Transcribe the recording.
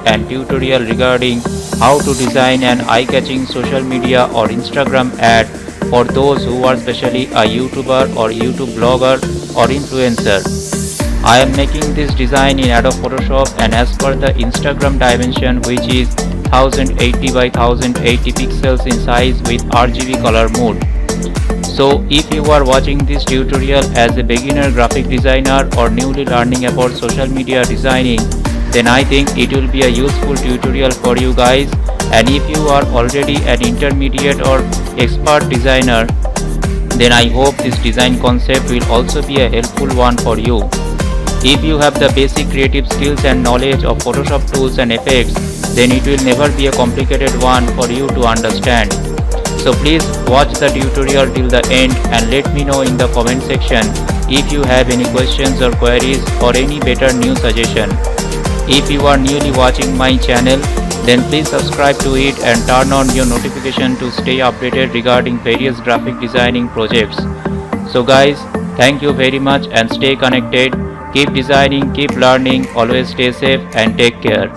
and tutorial regarding how to design an eye-catching social media or Instagram ad for those who are especially a YouTuber or YouTube blogger or influencer. I am making this design in Adobe Photoshop and as per the Instagram dimension, which is 1080 by 1080 pixels in size with RGB color mode. So if you are watching this tutorial as a beginner graphic designer or newly learning about social media designing, then I think it will be a useful tutorial for you guys. And if you are already an intermediate or expert designer, then I hope this design concept will also be a helpful one for you. If you have the basic creative skills and knowledge of Photoshop tools and effects, then it will never be a complicated one for you to understand. So please watch the tutorial till the end and let me know in the comment section if you have any questions or queries or any better new suggestion. If you are newly watching my channel, then please subscribe to it and turn on your notification to stay updated regarding various graphic designing projects. So guys, thank you very much and stay connected. Keep designing, keep learning, always stay safe and take care.